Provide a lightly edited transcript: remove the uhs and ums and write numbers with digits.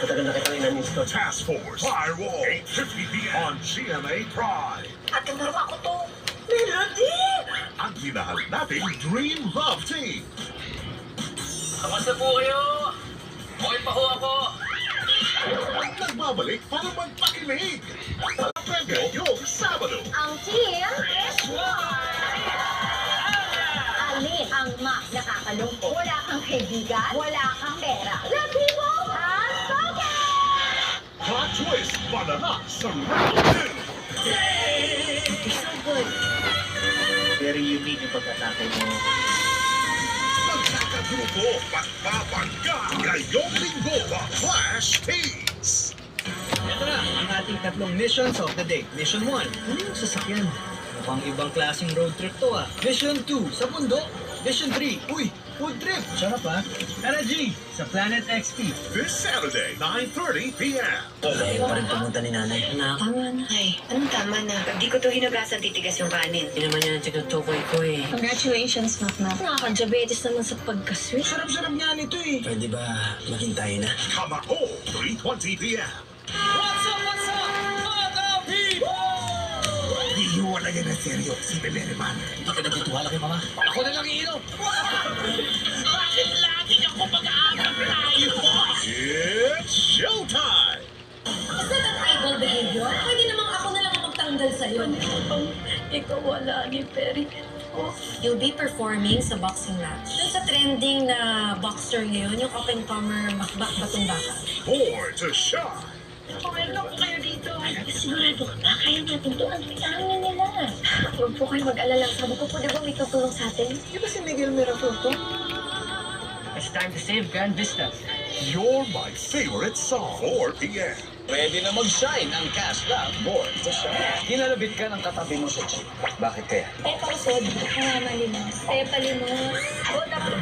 Matagal na kitang inanis ko. Task Force Firewall, 8:50 p.m. on GMA Prime. Ate, meron ako to. Melody! Ang minahal nating Dream Love Team. Kamusta po kayo? Okay pa ho ako. Nagbabalik para magpakilig. Premyo yung Sabado. Ang team... Alin ang mas nakakalungkot? Wala kang kaibigan, wala kang pera. The people has spoken! Plot twist, banana sa round 2. So good. Very unique yung pagkatake mo. Magkakagrupo, pagpapangga. Ngayong linggo, The Flash Teens. Ito na, ang ating tatlong missions of the day. Mission 1, ano yung sasakyan? Mukhang ibang klaseng road trip to ah. Mission 2, sa bundok. Mission 3, uy, food trip. Sarap ah. Tara G, sa Planet XP. This Saturday, 9:30 p.m. Ayaw pa rin pumunta ni nanay. Anak, Tama na. Ay, anong tama na? Pag di ko to hinugasan, titigas yung kanin. hindi naman yan tinutukoy ko eh. Congratulations, Makmak. Nakaka-diabetes naman sa pagkasweet. Sarap-sarap nga nito eh. Pwede ba maging tayo na? Kamako, 3:20 p.m. What's up, mga people? Iiwan na yan na seryo, si Beleriman. Hindi ka nagtitiwala kay mama. Ako na lang iinom. Bakit lagi ako pag-aarap tayo? It's showtime! Is that an idol behavior? Pwede namang ako na lang ang magtanggal sa'yo. Ikaw wala ni Perry. You'll be performing sa boxing match. Doon sa trending na boxer ngayon, yung up-and-comer Bakbak Batumbaka. Born to shine. Okay lang po kayo dito. Sigurado ka ba? Kaya natin to. Ang kailangan nila. Huwag po kayo mag-alala. Sabi ko po, di ba may tutulong sa atin? Di ba si Miguel Miraflor to? It's time to save Grand Vista. You're my favorite song. 4 p.m. Pwede na mag-shine ang Cash Lab Born to Shine. Kinalabit ka ng katabi mo sa jeep. Bakit kaya? Tepa usod, mga malimos. Tepa limos. O, tapos.